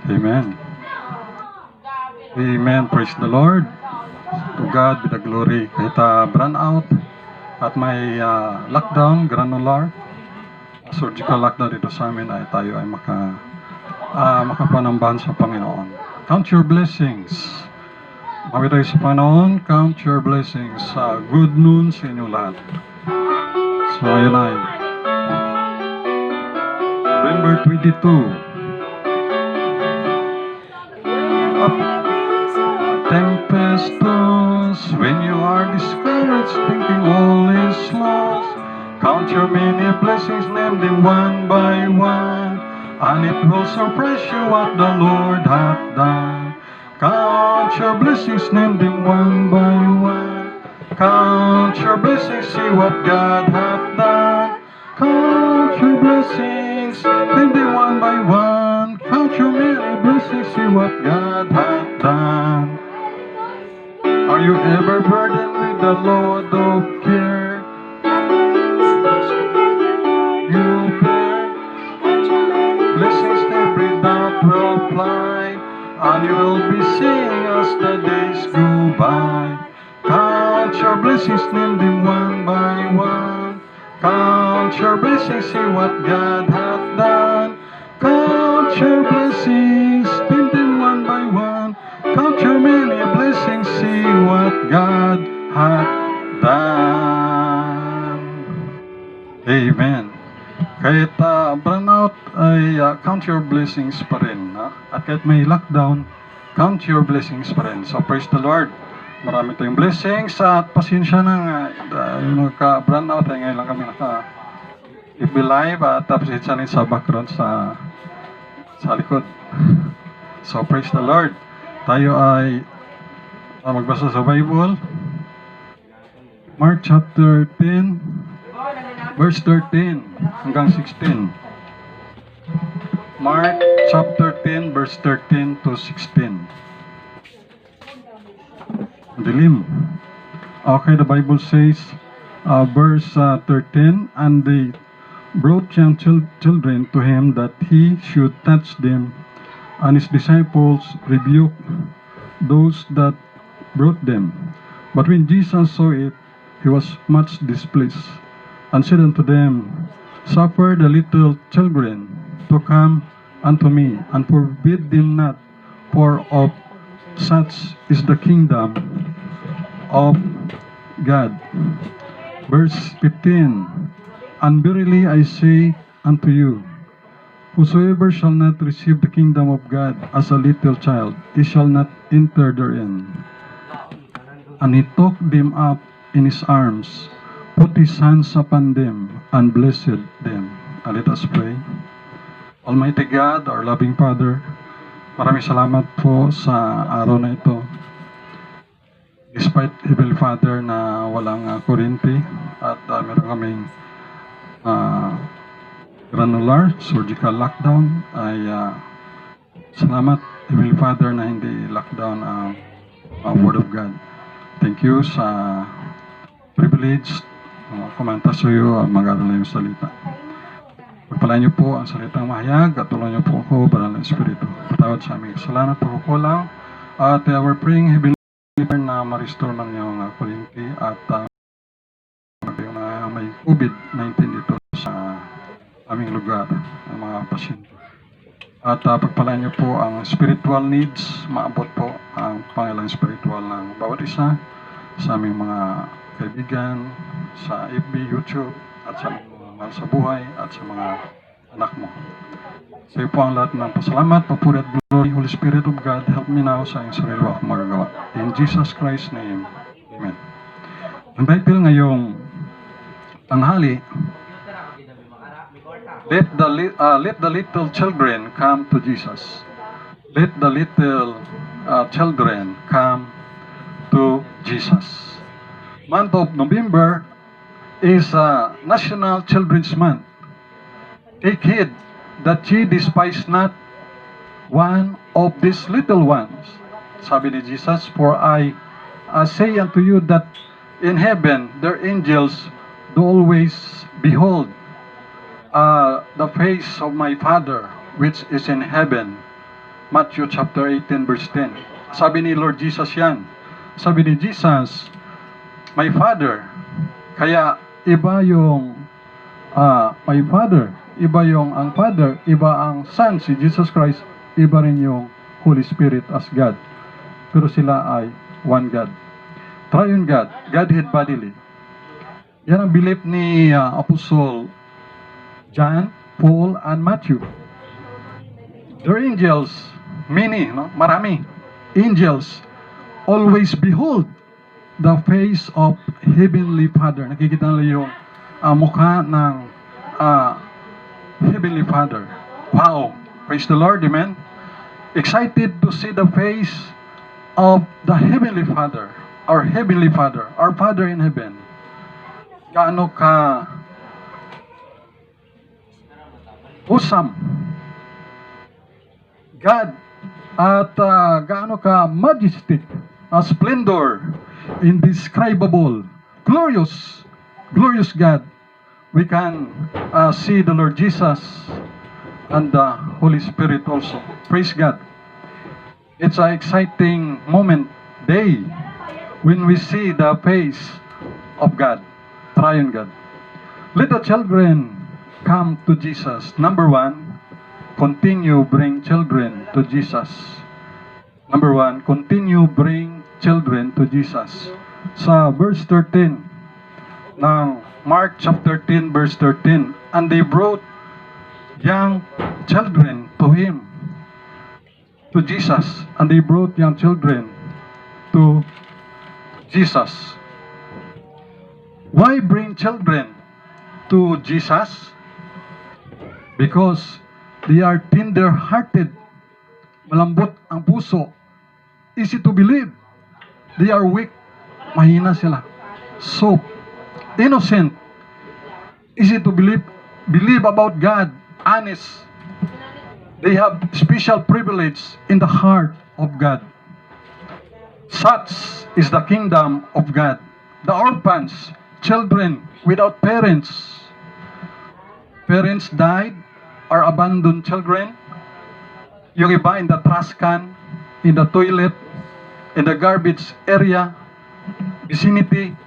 Amen. Amen. Praise the Lord. To God be the glory. Kahit brand out at may lockdown, granular, surgical lockdown dito sa amin ay tayo ay makapanambahan sa Panginoon. Count your blessings. Mawit tayo sa Panginoon, count your blessings. Good noon sa inyo lahat. So, ayun ay November 22. Tempestuous, when you are discouraged, thinking all is lost, count your many blessings, name them one by one, and it will surprise you what the Lord hath done. Count your blessings, name them one by one. Count your blessings, see what God hath done. Count your blessings, name them one by one. Count your many blessings, see what God hath done. Are you ever burdened with the load of care? You bear blessings every doubt will fly, and you will be seeing as the days go by. Count your blessings, name them one by one. Count your blessings, see what God hath done. Count your blessings, name them one by one. Count your many blessings, see what God hath done. Amen. Kahit burnout ay count your blessings pa rin. At kahit may lockdown, count your blessings pa rin. So praise the Lord. Marami tayong blessings at pasensya na yung nagka-burnout ay ngayon lang kami naka-FB live at pasensya rin sa background sa likod. So praise the Lord. Tayo ay magbasa sa Bible. Mark chapter 10, verse 13 hanggang 16. Mark chapter 10, verse 13 to 16. Dilim. Okay, the Bible says, verse 13, and they brought young children to him that he should touch them, and his disciples rebuked those that brought them. But when Jesus saw it, he was much displeased, and said unto them, Suffer the little children to come unto me, and forbid them not, for of such is the kingdom of God. Verse 15, And verily I say unto you, whosoever shall not receive the kingdom of God as a little child, he shall not enter therein. And he took them up in his arms, put his hands upon them, and blessed them. And let us pray. Almighty God, our loving Father, maraming salamat po sa araw na ito. Despite, Heavenly Father, na walang kuryente at meron kaming granular, surgical lockdown, ay salamat, Heavenly Father, na hindi lockdown ang Word of God. Thank you sa privilege kumanta sa iyo ang mag-aral na yung salita. Pagpalain niyo po ang salitang mahayag at tulungan niyo po ako, Banal na Espiritu. Patawad sa aming kasalanan, pagkukulang, at we're praying, Heavenly Father, na ma-restore man yung kuryente at yung may COVID-19 dito sa aming lugar, ang mga pasyente. At pagpalain niyo po ang spiritual needs, maabot po ang pangailangan spiritual ng bawat isa sa aming mga kaibigan, sa FB, YouTube, at sa mga mahal sa buhay, at sa mga anak mo. Sa iyo po ang lahat ng pasalamat, papuri at glory, Holy Spirit of God, help me now sa iyong sarili akong magagawa. In Jesus Christ's name, Amen. Ang title ngayong tanghali, Let the little children come to Jesus. Let the little children come to Jesus. Month of November is National Children's Month. Take heed that ye despise not one of these little ones. Sabi ni Jesus, for I say unto you that in heaven their angels do always behold the face of my Father which is in heaven. Matthew chapter 18 verse 10. Sabi ni Lord Jesus yan. Sabi ni Jesus, my Father. Kaya iba yung my Father. Iba yung ang Father, iba ang Son, si Jesus Christ, iba rin yung Holy Spirit as God. Pero sila ay one God. Triune God, Godhead bodily. Yan ang belief ni Apostle John, Paul, and Matthew. Their angels, many, no? Marami. Angels always behold the face of Heavenly Father. Nakikita nila yung mukha ng Heavenly Father. Wow! Praise the Lord, amen? Excited to see the face of the Heavenly Father, our Heavenly Father, our Father in heaven. Gaano ka awesome God at gaano ka majestic, splendor, indescribable, glorious God. We can see the Lord Jesus and the Holy Spirit also. Praise God. It's an exciting moment, day, when we see the face of God, Triune God. Let the children come to Jesus. Number one, continue bring children to Jesus. Number one, continue bring children to Jesus. Sa verse 13 ng Mark chapter 10 verse 13, and they brought young children to him, to Jesus, and they brought young children to Jesus. Why bring children to Jesus? Because they are tender-hearted, malambot ang puso, easy to believe. They are weak, mahina sila. So, innocent, easy to believe about God, honest. They have special privilege in the heart of God. Such is the kingdom of God. The orphans, children without parents. Parents died or abandoned children. Yung iba in the trash can, in the toilet, in the garbage area, vicinity,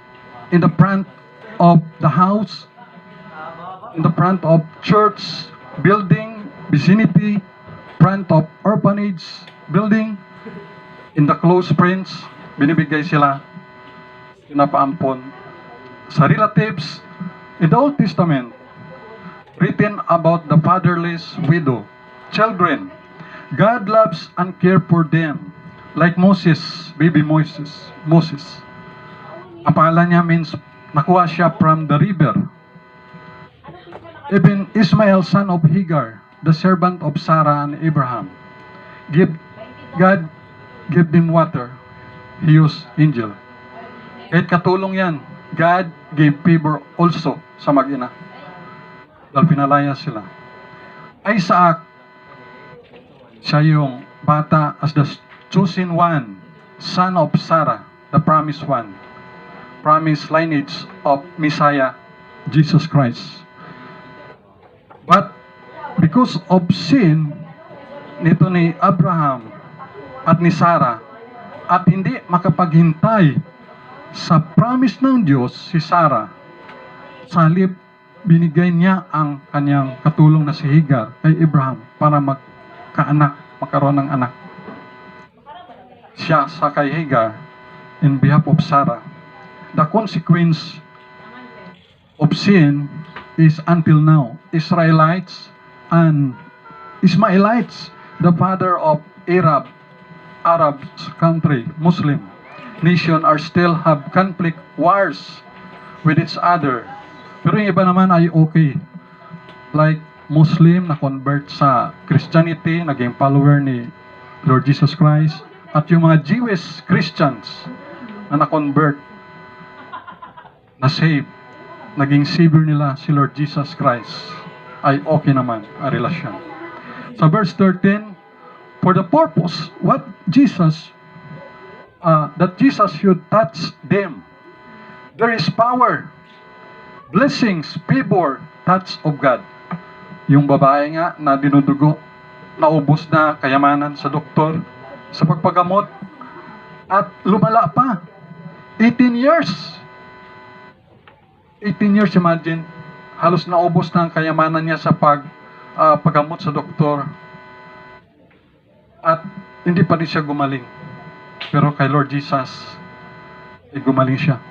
in the front of the house, in the front of church building, vicinity, front of orphanage building, in the close friends, binibigay sila, pinapaampon. Sa relatives, in the Old Testament, written about the fatherless widow, children, God loves and cares for them, like Moses, baby Moses. Ang pangalan niya means, nakuha siya from the river. Even Ismael, son of Hagar, the servant of Sarah and Abraham, God gave them water. He used angel. Kahit katulong yan, God gave favor also sa mag-ina. Dahil pinalaya sila. Isaac, siya yung bata as the chosen one, son of Sarah, the promised one, promised lineage of Messiah, Jesus Christ. But because of sin nito ni Abraham at ni Sarah, at hindi makapaghintay sa promise ng Diyos si Sarah, sa halip binigay niya ang kanyang katulong na si Hagar kay Abraham para magkaroon ng anak. Siya sa kay Hagar in behalf of Sarah. The consequence of sin is until now, Israelites and Ismailites, the father of Arab country, Muslim nation, are still have conflict wars with each other. Pero yung iba naman ay okay. Like Muslim na convert sa Christianity, naging follower ni Lord Jesus Christ, at yung mga Jewish Christians na na-convert, na save, naging savior nila si Lord Jesus Christ, ay okay naman ang relasyon. Sa verse 13, for the purpose, what Jesus, that Jesus should touch them. There is power, blessings, favor, touch of God. Yung babae nga na dinudugo naubos na kayamanan sa doktor, sa pagpagamot, at lumala pa. 18 years. 18 years, imagine. Halos naubos na ang kayamanan niya sa paggamot sa doktor. At hindi pa rin siya gumaling. Pero kay Lord Jesus, gumaling siya.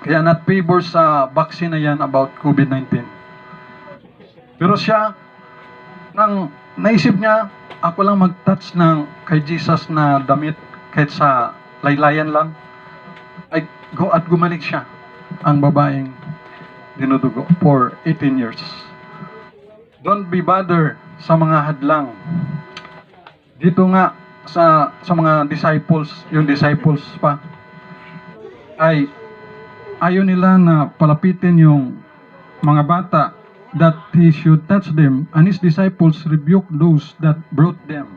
Kaya not favor sa vaccine na yan about COVID-19. Pero siya, nang naisip niya, ako lang mag-touch ng kay Jesus na damit kahit sa laylayan lang, ay go at gumaling siya, ang babaeng dinudugo for 18 years. Don't be bothered sa mga hadlang. Dito nga sa mga disciples, yung disciples pa, ay ayaw nila na palapitin yung mga bata that he should touch them, and his disciples rebuke those that brought them.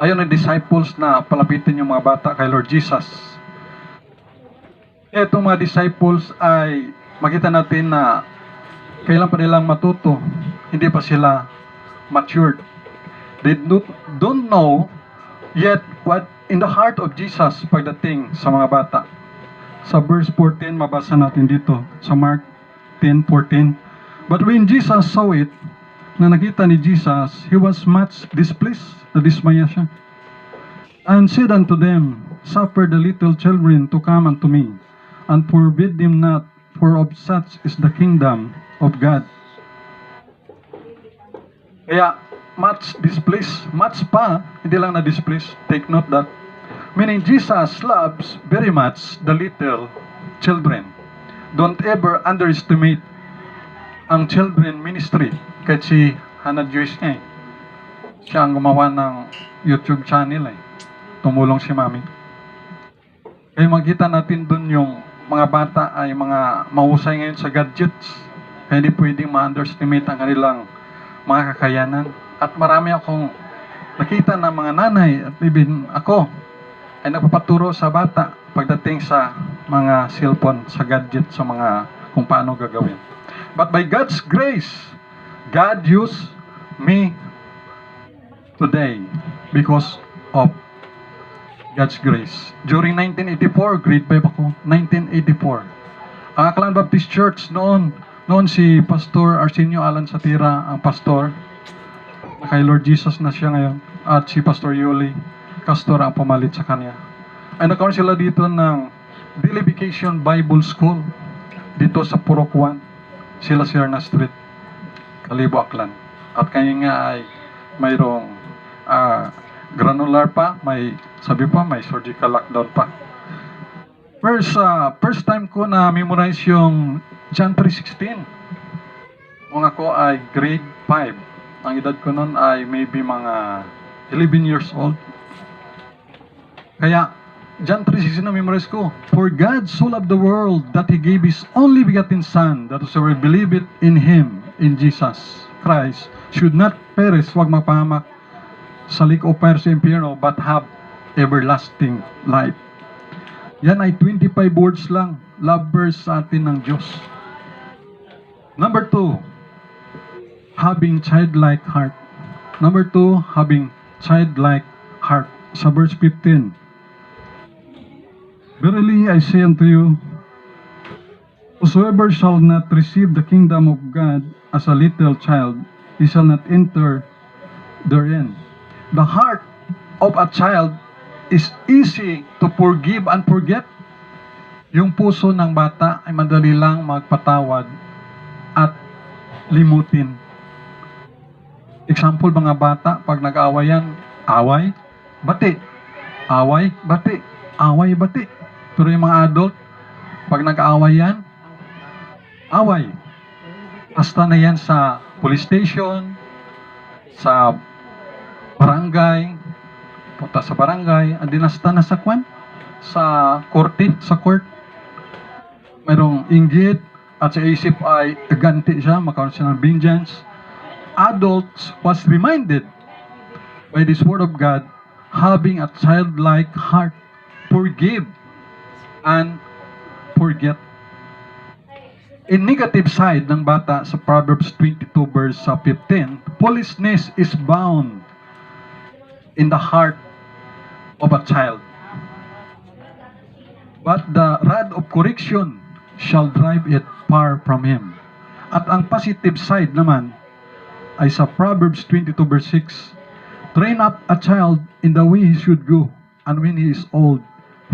Ayaw ng disciples na palapitin yung mga bata kay Lord Jesus. Itong mga disciples ay makita natin na kailan pa nilang matuto, hindi pa sila matured. They don't know yet what in the heart of Jesus pagdating sa mga bata. Sa verse 14, mabasa natin dito sa Mark 10:14. But when Jesus saw it, na nakita ni Jesus, he was much displeased, nadismaya siya. And said unto them, suffer the little children to come unto me, and forbid them not, for of such is the kingdom of God. Kaya, much displeased, much pa, hindi lang na-displeased, take note that, meaning Jesus loves very much the little children. Don't ever underestimate ang children ministry. Kahit si Hannah Joyce siya ang gumawa ng YouTube channel Tumulong si Mami. Kaya makita natin dun yung mga bata ay mga mahusay ngayon sa gadgets. Kaya hindi pwedeng ma-underestimate ang kanilang mga kakayanan. At marami akong nakita na mga nanay at even ako ay nagpapaturo sa bata pagdating sa mga cellphone, sa gadget, sa mga kung paano gagawin. But by God's grace, God used me today because of God's grace. During 1984, grade 5 ako, 1984. Ang Aklan Baptist Church noon si Pastor Arsenio Alan Satira, ang pastor. Kay Lord Jesus na siya ngayon. At si Pastor Yuli Castor ang pumalit sa kanya. Ay nagkaroon sila dito ng Daily Vacation Bible School dito sa Purok 1, Sila Sierna Street, Kalibo, Aklan. At kanya nga ay mayroong granular pa, may sabi pa, may surgical lockdown pa. First time ko na memorize yung John 3:16. Kung ako ay grade 5. Ang edad ko noon ay maybe mga 11 years old. Kaya, John 3:16 na memorize ko. For God so loved the world that He gave His only begotten Son, that whosoever believeth in Him, in Jesus Christ, should not perish, wag magpahamak sa lake of fire sa impyerno, but have everlasting life. Yan ay 25 words lang, love verse sa atin ng Diyos. Number 2, having childlike heart. Number 2, having childlike heart. Sa verse 15, verily I say unto you, whosoever shall not receive the kingdom of God as a little child, he shall not enter therein. The heart of a child is easy to forgive and forget. Yung puso ng bata ay madali lang magpatawad at limutin. Example, mga bata, pag nag-awayan, away, bati. Away, bati. Away, bati. Pero yung mga adult, pag nag-awayan, away. Basta na yan sa police station, sa barangay, punta sa barangay, adinasta na sa kwan, sa korte, sa court. Mayroong inggit, at sa isip ay ganti siya, magkaroon siya ng vengeance. Adults was reminded by this word of God, having a childlike heart, forgive and forget. In negative side ng bata sa Proverbs 22 verse 15, foolishness is bound in the heart of a child. But the rod of correction shall drive it far from him. At ang positive side naman ay sa Proverbs 22 verse 6, train up a child in the way he should go, and when he is old,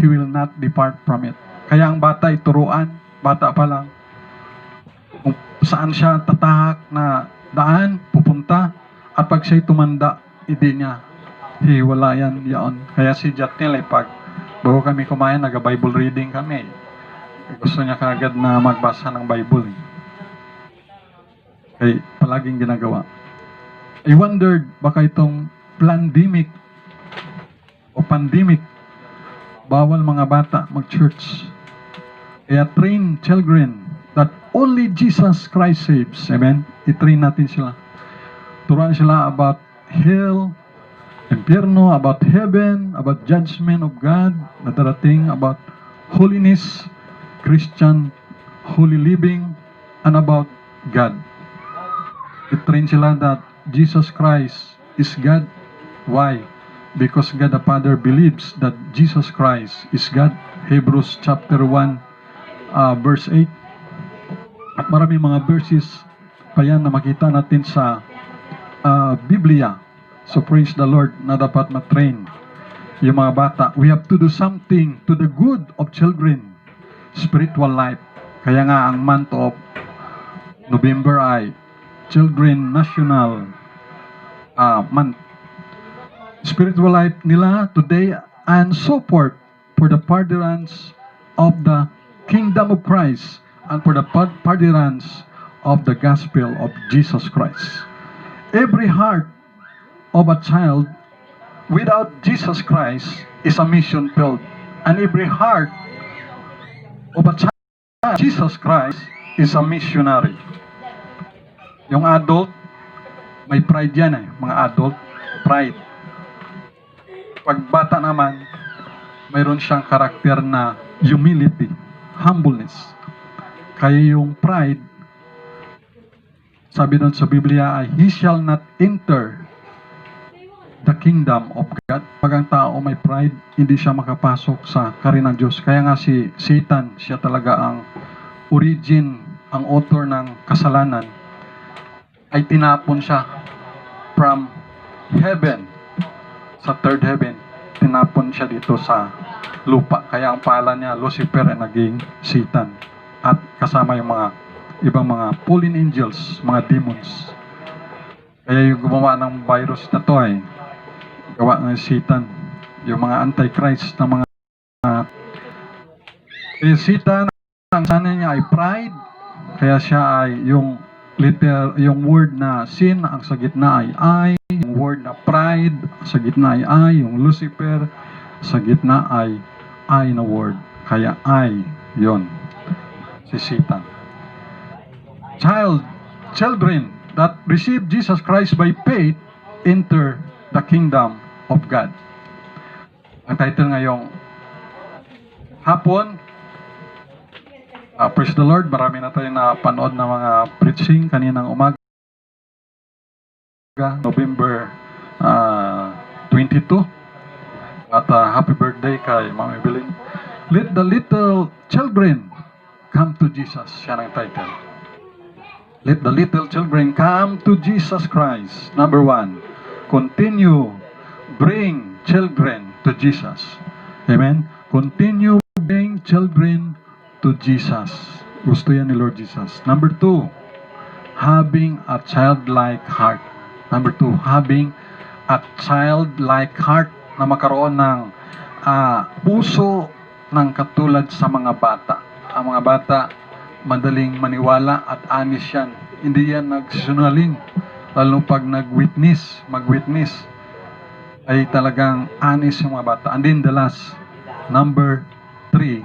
he will not depart from it. Kaya ang bata ay turuan, bata pa lang, kung saan siya tatahak na daan, pupunta, at pag siya'y tumanda, hindi niya hiwalayan yaon. Kaya si Jatnil ay pag bago kami kumain, nag-Bible reading kami. Gusto niya kagad na magbasa ng Bible. Kaya palaging ginagawa. I wondered, baka itong pandemic, bawal mga bata mag-church. Kaya train children that only Jesus Christ saves. Amen? I-train natin sila. Turuan sila about hell, impyerno, about heaven, about judgment of God na darating, about holiness, Christian, holy living, and about God. I-train sila that Jesus Christ is God. Why? Because God the Father believes that Jesus Christ is God. Hebrews chapter 1, verse 8. At marami mga verses pa yan na makita natin sa Biblia. So praise the Lord na dapat matrain yung mga bata. We have to do something to the good of children, spiritual life. Kaya nga ang month of November ay Children National Month. Spiritual life nila today and so forth for the furtherance of the kingdom of Christ and for the furtherance of the gospel of Jesus Christ. Every heart of a child without Jesus Christ is a mission field, and every heart of a child Jesus Christ is a missionary. Yung adult, may pride yan mga adult, pride. Pag bata naman, mayroon siyang karakter na humility, humbleness. Kaya yung pride, sabi doon sa Biblia ay, he shall not enter the kingdom of God. Pag ang tao may pride, hindi siya makapasok sa kaharian ng Diyos. Kaya nga si Satan, siya talaga ang origin, ang author ng kasalanan, ay tinapon siya from heaven, sa third heaven, tinapon siya dito sa lupa. Kaya ang pangalan niya, Lucifer, ay naging Satan. At kasama yung mga ibang mga fallen angels, mga demons. Kaya yung gumawa ng virus na to ay gawa ng Satan. Yung mga antichrist na mga Satan, ang sana niya ay pride. Kaya siya ay yung word na sin, ang sa gitna ay I, yung word na pride, sa gitna ay I, yung Lucifer, sa gitna ay I na word. Kaya I, yon si Satan. Children that receive Jesus Christ by faith enter the kingdom of God. Ang title ngayong hapon, praise the Lord, marami na tayong napanood na mga preaching kaninang umaga, November 22. At happy birthday kay Mami Bilin. Let the little children come to Jesus. Siya ang title. Let the little children come to Jesus Christ. Number 1, continue bring children to Jesus. Amen? Continue bring children to Jesus. Gusto yan ni Lord Jesus. Number 2, having a childlike heart. Number 2, having a childlike heart, na makaroon ng puso ng katulad sa mga bata. Ang mga bata, madaling maniwala at honest yan. Hindi yan nagsisinungaling. Lalo pag mag-witness, ay talagang honest yung mga bata. And then the last, number 3,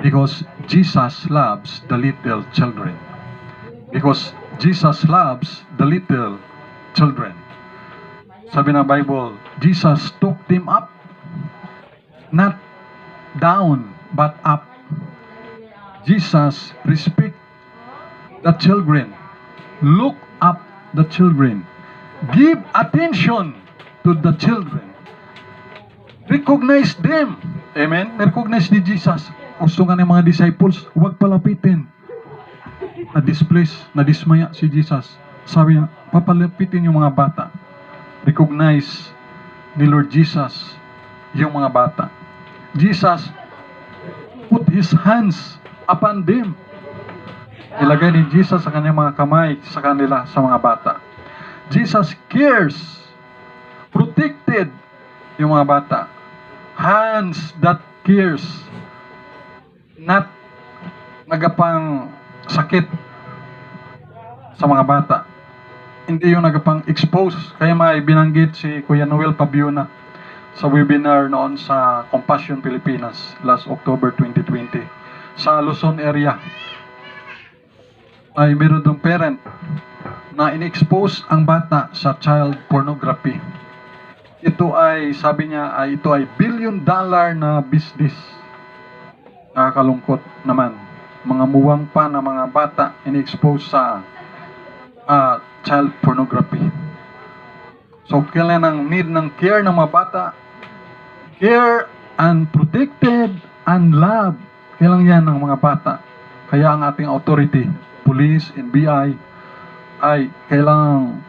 because Jesus loves the little children. Because Jesus loves the little children. Sabi ng Bible, Jesus took them up, not down, but up. Jesus respect the children. Look up the children. Give attention to the children. Recognize them. Amen? Recognize ni Jesus. Gusto nga ng mga disciples, huwag palapitin. Nadismaya si Jesus. Sabi niya, papalapitin yung mga bata. Recognize ni Lord Jesus yung mga bata. Jesus put His hands upon them. Ilagay ni Jesus sa kanyang mga kamay sa kanila, sa mga bata. Jesus cares, protected yung mga bata. Hands that cares, not nagapang sakit sa mga bata. Hindi yung nagapang expose. Kaya may binanggit si Kuya Noel Pabiona sa webinar noon sa Compassion Pilipinas last October 2020 sa Luzon area. Ay meron dong parent na in-expose ang bata sa child pornography. Ito ay, sabi niya, ito ay billion-dollar na business. Nakakalungkot naman. Mga muwang pa na mga bata in-expose sa child pornography. So, kailan ang need ng care ng mga bata? Care and protected and love. Kailan yan ng mga bata. Kaya ang ating authority, police, NBI, ay kailangang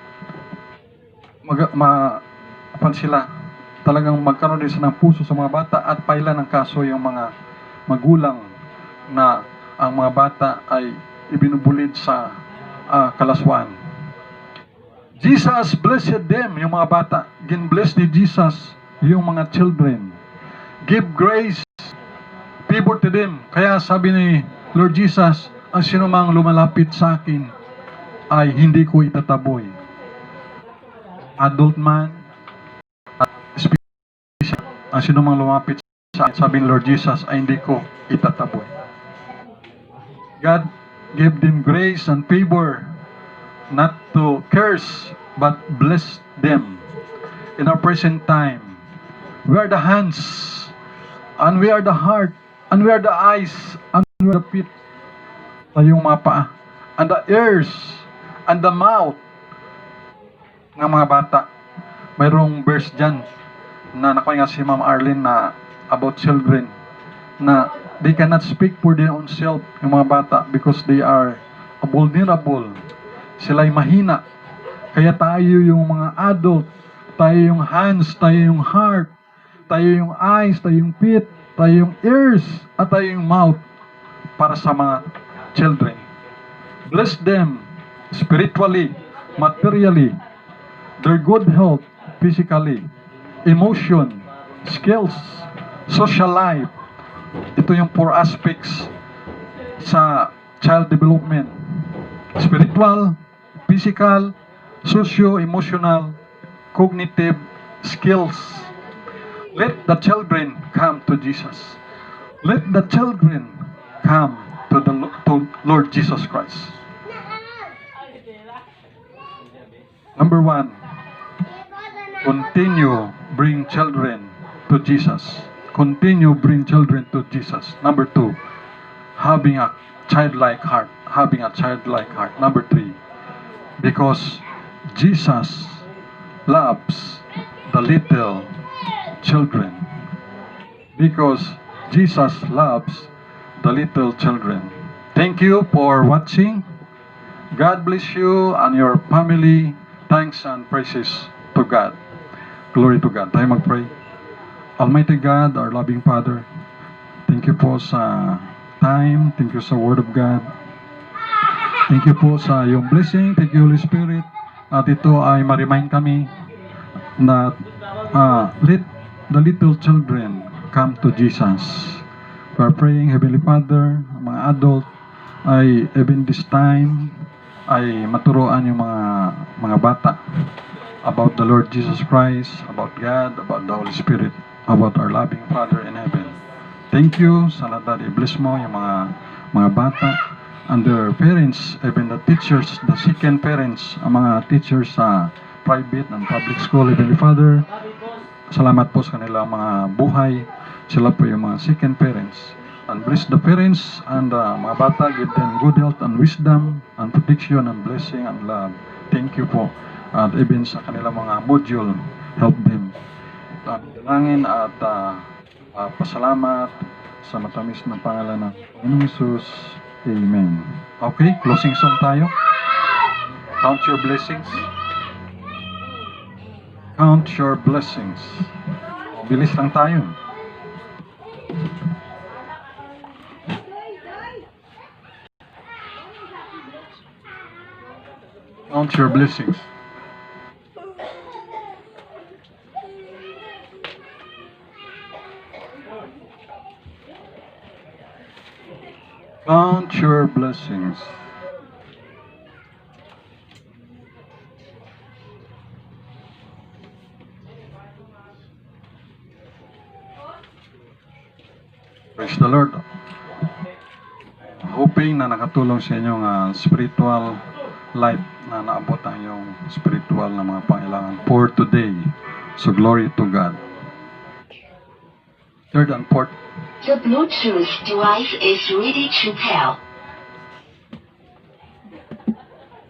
sila talagang magkaroon din ng puso sa mga bata at pailan ng kaso yung mga magulang na ang mga bata ay ibinubulid sa kalaswaan. Jesus blessed them, yung mga bata. Gin-bless ni Jesus yung mga children. Give grace, favor to them. Kaya sabi ni Lord Jesus, ang sinumang lumalapit sa akin ay hindi ko itataboy. Adult man, ang sinumang lumapit sa akin, sabi ni Lord Jesus, ay hindi ko itataboy. God gave them grace and favor, not to curse, but bless them. In our present time, we are the hands, and we are the heart, and we are the eyes, and we are the feet, tayong mga paa, and the ears, and the mouth ng mga bata. Mayroong verse dyan na nakuha nga si Ma'am Arlene na about children, na they cannot speak for their own self, yung mga bata, because they are vulnerable. Sila'y mahina. Kaya tayo yung mga adult, tayo yung hands, tayo yung heart, tayo yung eyes, tayo yung feet, tayo yung ears, at tayo yung mouth para sa mga children. Bless them spiritually, materially, their good health, physically, emotion, skills, social life. Ito yung 4 aspects sa child development. Spiritual, physical, socio-emotional, cognitive, skills. Let the children come to Jesus. Let the children come to Lord Jesus Christ. Number 1, continue bring children to Jesus. Continue bring children to Jesus. Number 2, having a childlike heart. Having a childlike heart. Number 3, because Jesus loves the little children. Because Jesus loves the little children. Thank you for watching. God bless you and your family. Thanks and praises to God. Glory to God. Tayo mag-pray. Almighty God, our loving Father, thank you po sa time. Thank you sa Word of God. Thank you po sa iyong blessing. Thank you, Holy Spirit. At ito ay ma-remind kami na let the little children come to Jesus. We are praying, Heavenly Father, mga adult ay even this time ay maturuan yung mga bata about the Lord Jesus Christ, about God, about the Holy Spirit, about our loving Father in heaven. Thank you sa lahat, i-bless mo yung mga bata and their parents, even the teachers, the second parents, ang mga teachers sa private and public school. Heavenly Father, salamat po sa kanilang mga buhay. Sila po yung mga second parents. and bless the parents and mga bata, give them good health and wisdom and protection and blessing and love. Thank you po. At even sa kanilang mga module, help them. Dalangin at pasalamat sa matamis na pangalan ng Panginoong Hesus. Amen. Okay, closing song tayo. Count your blessings. Count your blessings. Bilis lang tayo. Count your blessings. Count your blessings. Praise the Lord. Hoping na nakatulong sa inyong spiritual life na naabot ang iyong spiritual na mga pangailangan for today. So glory to God. Third and fourth. The Bluetooth device is ready to pair.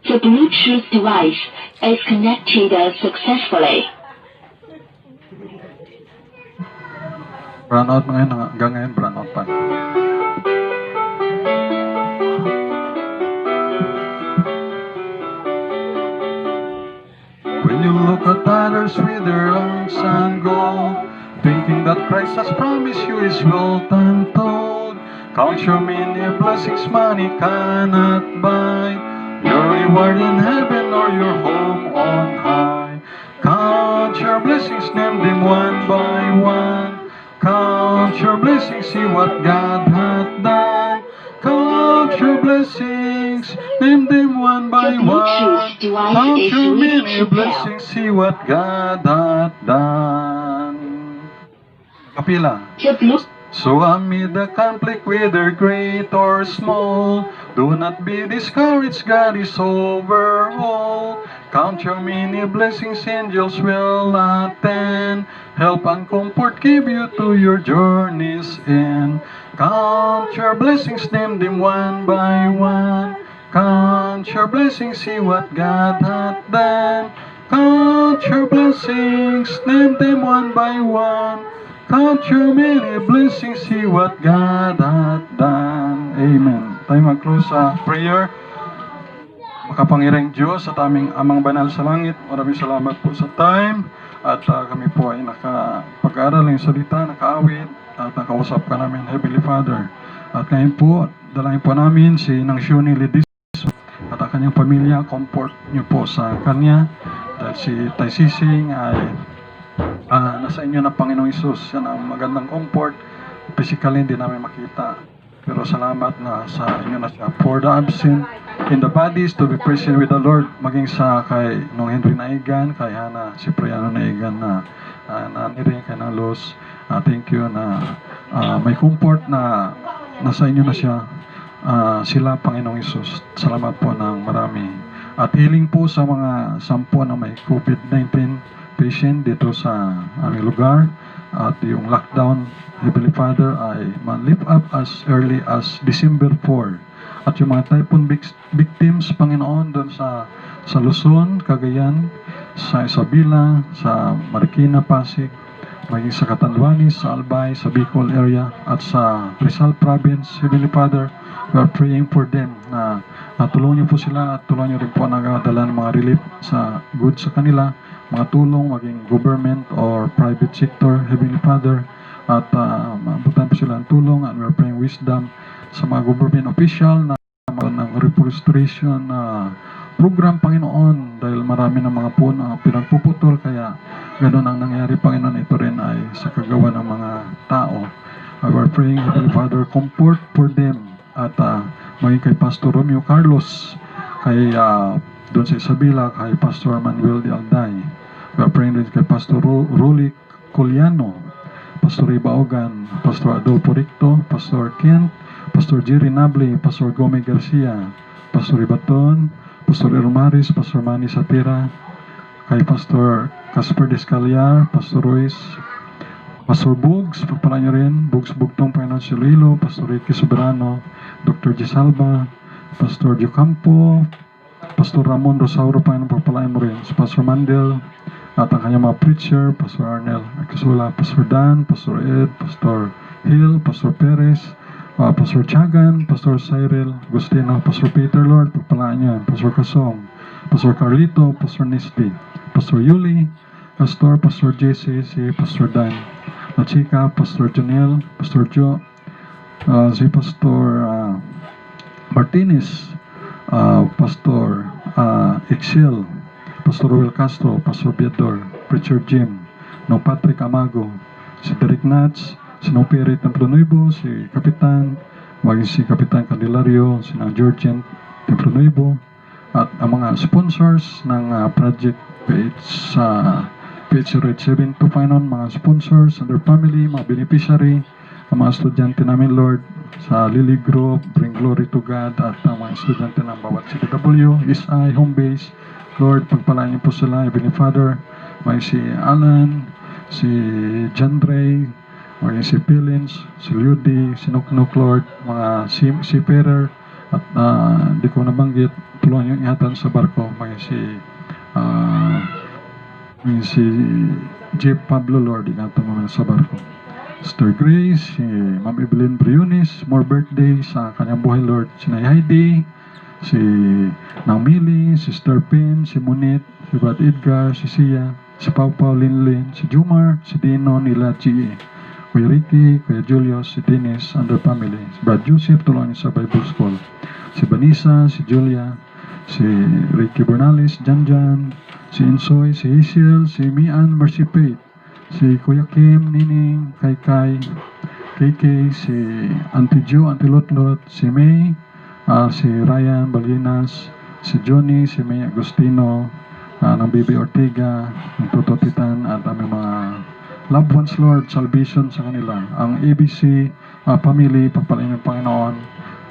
The Bluetooth device is connected successfully. Brown out ngayon, hanggang ngayon brown out pa. When you look at others with their arms and gold, thinking that Christ has promised you is wealth untold, count your many blessings money cannot buy, your reward in heaven or your home on high. Count your blessings, name them one by one. Count your blessings, see what God hath done. Count your blessings, name them one by one. Count your many blessings, see what God hath done. Kapila. So amid the conflict, whether great or small, do not be discouraged, God is over all. Count your many blessings, angels will attend, help and comfort give you to your journey's end. Count your blessings, name them one by one. Count your blessings, see what God hath done. Count your blessings, name them one by one. Count your many blessings, see what God hath done. Amen. Tayo mag-close sa prayer. Makapangyarang Diyos at aming Amang Banal sa Langit, maraming salamat po sa time at kami po ay nakapag-aral ng salita, nakaawit at nakausap ka namin, Heavenly Father. At ngayon po, dalangin po namin si Nang Shuni Lidis at ang kanyang pamilya, comfort niyo po sa kanya dahil si Tay Sising ay nasa inyo na Panginoong Hesus. Yan ang magandang comfort. Physically hindi namin makita, pero salamat na sa inyo na siya. For the absent in the bodies to be present with the Lord, maging sa kay Nong Henry Naigan, kay Hana Cipriano Naigan na nanirin kay na Los. Thank you na may comfort na nasa inyo na siya. Sila Panginoong Hesus. Salamat po ng marami. At healing po sa mga 10 na may COVID-19 patient dito sa aming lugar. At yung lockdown, Heavenly Father, ay man-lift up as early as December 4. At yung mga typhoon victims, Panginoon, doon sa Luzon, Cagayan, sa Isabela, sa Marikina, Pasig, maging sa Catanduanes, sa Albay, sa Bicol area, at sa Rizal Province. Heavenly Father, we are praying for them na tulungan niyo po sila at tulungan niyo rin po nagadala ng mga relief sa goods sa kanila, mga tulong, maging government or private sector, Heavenly Father, at maabutan po sila ng tulong, and we are praying wisdom sa mga government official na ng reforestation program, Panginoon, dahil marami ng mga puno ang pinagpuputol, kaya ganoon ang nangyari, Panginoon. Ito rin ay sa kagawa ng mga tao. We are praying, Heavenly Father, comfort for them, at maging kay Pastor Romeo Carlos, kay doon sa Isabela, kay Pastor Manuel de Alday. We are praying din kay Pastor Rolly Coliano, Pastor Iba Ogan, Pastor Adolfo Ricto, Pastor Kent, Pastor Jerry Nable, Pastor Gomez Garcia, Pastor Ibaton, Pastor Eromaris, Pastor Manny Satira, kay Pastor Casper Descaliar, Pastor Ruiz, Pastor Bugs, pagpalain niyo rin. Bugs Bugtong, Panginoon Siloilo, Pastor Ricky Soberano, Dr. Gisalba, Pastor Diocampo, Pastor Ramon Rosauro, Panginoon, pagpalain mo rin. Si Pastor Mandel, at ang kanyang mga preacher, Pastor Arnel Akasula, Pastor Dan, Pastor Ed, Pastor Hill, Pastor Perez, Pastor Chagan, Pastor Cyril, Agustino, Pastor Peter, Lord, pagpalaan niya, Pastor Kasong, Pastor Carlito, Pastor Nisty, Pastor Yuli, Pastor Jesse, si Pastor Dan, La Chica, Pastor Janelle, Pastor Joe, si Pastor Martinez, Pastor Excel, Pastor Roel Castro, Pastor Biador, Preacher Jim, no Patrick Amago, si Derek Nats, si no Peri Templo Nuevo, si Kapitan, maging si Kapitan Candelario, si na Georgian Templo Nuevo, at ang mga sponsors ng Project PH Red 7 to Panginoon, mga sponsors and their family, mga beneficiary, ang mga estudyante namin, Lord, sa Lily Group, Bring Glory to God, at ang mga estudyante ng bawat CKW, SI, Home Base, Lord, pagpalaan niyo po sila, Heavenly Father, may si Alan, si John Ray, may si Pilins, si Ludi, si Nuknuk, Lord, mga si Perer, at di ko nabanggit, tulungan niyo ingatan sa barko, may si Jeff Pablo, Lord, ingatan mo sa barko. Sister Grace, si Ma'am Evelyn Briones, more birthday sa kanyang buhay, Lord, si Nay Heidi, si Nang Mili, si Sister Pin, si Munit, si Brad Edgar, si Sia, si Pau Linlin, si Jumar, si Dino, nila G.E. Kuya Ricky, Kuya Julius, si Dennis, and their family, si Brad Joseph, tulungan sa Bible School, si Vanessa, si Julia, si Ricky Bernales, Janjan, si Insoy, si Hazel, si Mian, Mercy Faith, si Kuya Kim, Nining, Kai, KK, si Auntie Jo, Auntie Lotlot, si May, si Ryan Balinas, si Johnny, si May Agustino, ng Bibi Ortega, ng Tototitan, at aming mga loved ones, Lord, salvation sa kanila. Ang ABC family, pagpalain ng Panginoon,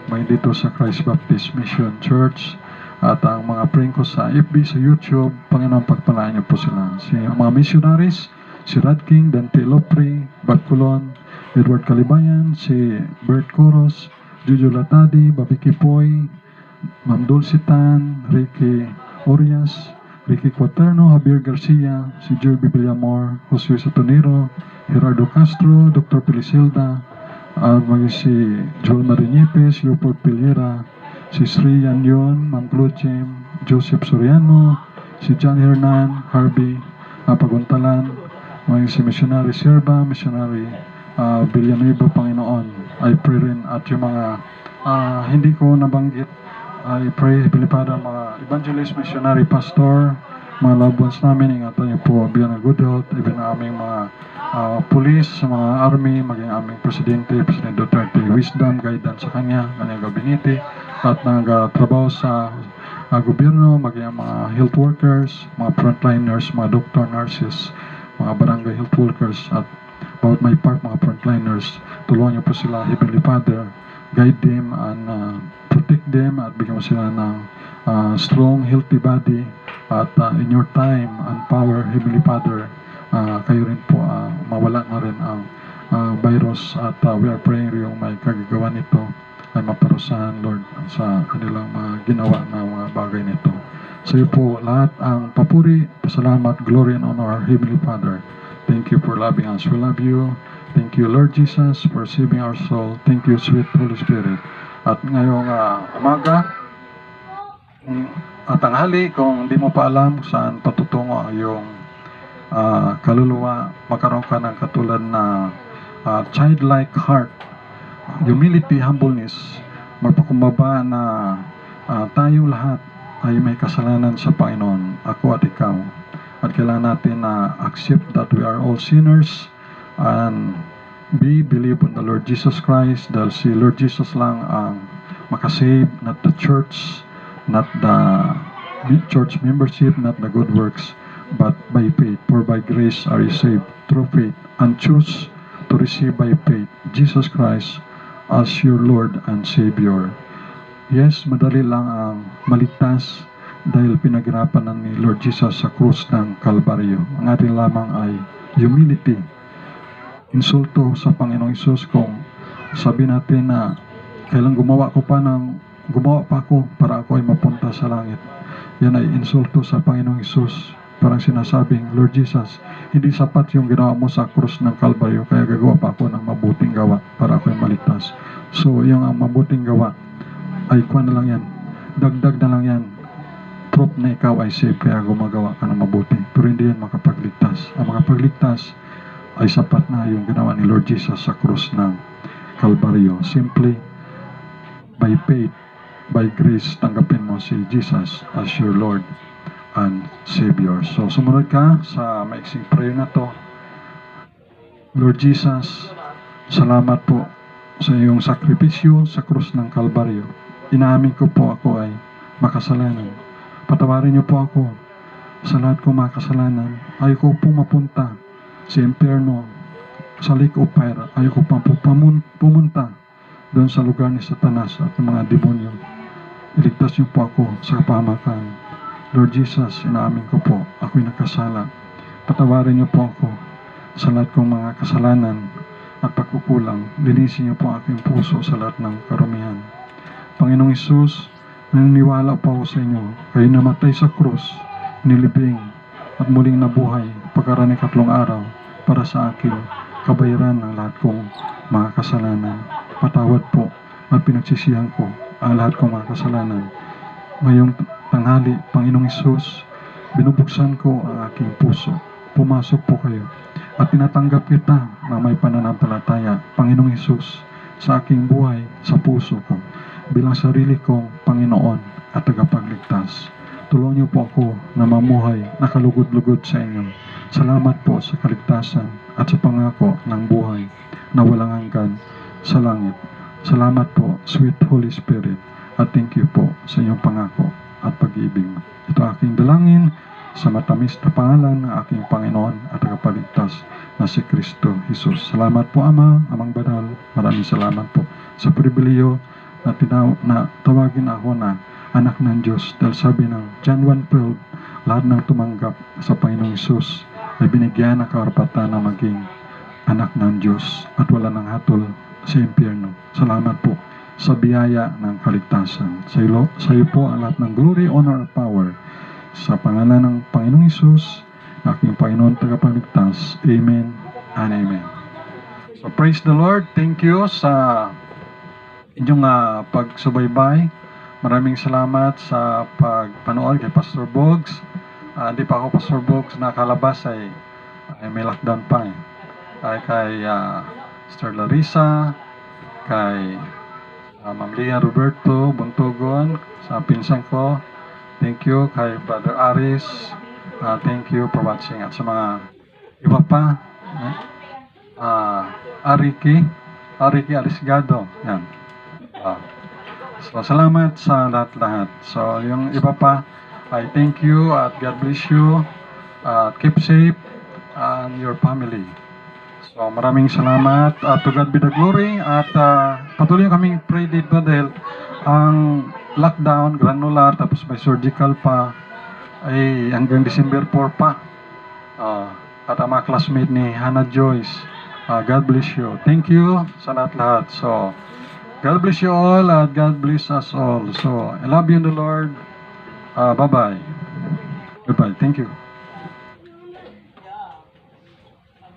may dito sa Christ Baptist Mission Church, at ang mga praying ko sa FB, sa YouTube, Panginoon, pagpalain niyo po sila. Mga missionaries, si Rad King, Dante Lopre, Batculon, Edward Calibayan, si Bert Coros, Juju Latadi, Babi Kipoy, Ma'am Dulcitan, Ricky Orias, Ricky Quaterno, Javier Garcia, si Joy Bibliamor, Jose Satonero, Gerardo Castro, Dr. Pelisilda, si Joel Mariñepes, Leopold Piliera, si Sri Yanyon, Ma'am Claudiem, Joseph Soriano, si John Hernan, Harvey Paguntalan, si Missionary Serba, Missionary Villanueva, Panginoon. I pray rin at yung mga hindi ko nabanggit, I pray, Pilipara, mga evangelist, missionary, pastor, mga loved ones namin, ingatan niyo po, bigyan ng good health, even aming mga police, mga army, maging aming presidente, President Duterte, wisdom, guidance sa kanyang gabinete, at nagtrabaho sa gobyerno, maging mga health workers, mga frontliners, mga doctor, nurses, mga barangay health workers, at bawat may part, mga frontliners, tulungan niyo po sila, Heavenly Father, guide them and protect them, at bigyan mo sila ng strong, healthy body, at in your time and power, Heavenly Father, kayo rin po mawala na rin ang virus, at we are praying yung may kagagawa nito ay maparusahan, Lord, sa kanilang mga ginawa na mga bagay nito. So yun po, lahat ang papuri, pasalamat, glory and honor, Heavenly Father. Thank you for loving us. We love you. Thank you, Lord Jesus, for saving our soul. Thank you, sweet Holy Spirit. At ngayong umaga, at tanghali, kung hindi mo pa alam saan patutungo ang iyong kaluluwa, magkaroon ka ng katulad na childlike heart, humility, humbleness, magpakumbaba na tayo lahat ay may kasalanan sa Panginoon, ako at ikaw. At kailangan natin na accept that we are all sinners and believe on the Lord Jesus Christ, dahil si Lord Jesus lang ang makasave, not the church, not the church membership, not the good works, but by faith. For by grace are you saved through faith, and choose to receive by faith Jesus Christ as your Lord and Savior. Yes, madali lang ang maligtas dahil pinaghirapan ng ni Lord Jesus sa krus ng Kalbaryo. Ang ating lamang ay humility, insulto sa Panginoong Hesus kung sabi natin na kailan gumawa pa ako para ako ay mapunta sa langit. Yan ay insulto sa Panginoong Hesus. Parang sinasabing, Lord Jesus, hindi sapat yung ginawa mo sa krus ng Kalbaryo, kaya gagawa pa ako ng mabuting gawa para ako ay maligtas. So, yung mabuting gawa ay kuha na lang yan. Dagdag na lang yan. Proof na ikaw ay saved, kaya gumagawa ka ng mabuti. Pero hindi yan makapagligtas. Ang makapagligtas ay sapat na yung ginawa ni Lord Jesus sa krus ng Kalbaryo. Simply, by faith, by grace, tanggapin mo si Jesus as your Lord and Savior. So, sumunod ka sa maiksing prayer na to. Lord Jesus, salamat po sa iyong sakripisyo sa krus ng Kalbaryo. Inaamin ko po ako ay makasalanan. Patawarin niyo po ako sa lahat kong mga kasalanan. Ayaw ko pong mapunta sa impyerno, sa lake of fire. Ayaw ko pang pumunta doon sa lugar ni Satanas at ng mga demonyo. Iligtas niyo po ako sa kapahamakan. Lord Jesus, inaamin ko po, ako'y nakasala. Patawarin niyo po ako sa lahat kong mga kasalanan at pagkukulang. Linisin niyo po ang aking puso sa lahat ng karumihan. Panginoong Hesus, naniniwala po ako sa inyo. Kayo namatay sa krus, nilibing, at muling nabuhay pagkaraan ng 3 araw para sa akin, kabayaran ng lahat kong mga kasalanan. Patawad po at pinagsisihan ko ang lahat kong mga kasalanan. Ngayong tanghali, Panginoong Hesus, binubuksan ko ang aking puso. Pumasok po kayo at tinatanggap kita na may pananampalataya, Panginoong Hesus, sa aking buhay, sa puso ko, bilang sarili kong Panginoon at tagapagligtas. Tulungan niyo po ako na mamuhay nakalugod-lugod sa inyo. Salamat po sa kaligtasan at sa pangako ng buhay na walang hanggan sa langit. Salamat po, sweet Holy Spirit, at thank you po sa inyong pangako at pag-ibig. Ito aking dalangin sa matamis na pangalan ng aking Panginoon at tagapagligtas na si Kristo Jesus. Salamat po, Ama, Amang Banal. Maraming salamat po sa pribileyo na tawagin ako na anak ng Diyos. Dahil sabi ng John 1:12, lahat ng tumanggap sa Panginoong Jesus ay binigyan ng karapatan na maging anak ng Diyos at wala ng hatol sa impyerno. Salamat po sa biyaya ng kaligtasan. Sa iyo po ang lahat ng glory, honor, at power. Sa pangalan ng Panginoong Hesus, aking Panginoon tagapagligtas. Amen and amen. So praise the Lord. Thank you sa inyong pagsubaybay. Maraming salamat sa pagpanood kay Pastor Bogs. Hindi pa ako Pastor Bogs nakalabas ay may lockdown pa eh. Ay kay Sister Larissa, kay Ma'am Lia Roberto Buntugon, sa pinsan ko. Thank you kay Brother Aris. Thank you for watching. At sa mga iba pa, Ariki Alisgado. Yan. So, salamat sa lahat-lahat. So, yung iba pa, I thank you at God bless you. Keep safe and your family. So, maraming salamat. To God be the glory. At patuloy kaming pray dito dahil ang lockdown, granular, tapos may surgical pa, ay hanggang December 4 pa. At ang mga classmate ni Hannah Joyce, God bless you. Thank you sa lahat-lahat. So, God bless you all and God bless us all. So, I love you in the Lord. Bye-bye. Goodbye. Thank you.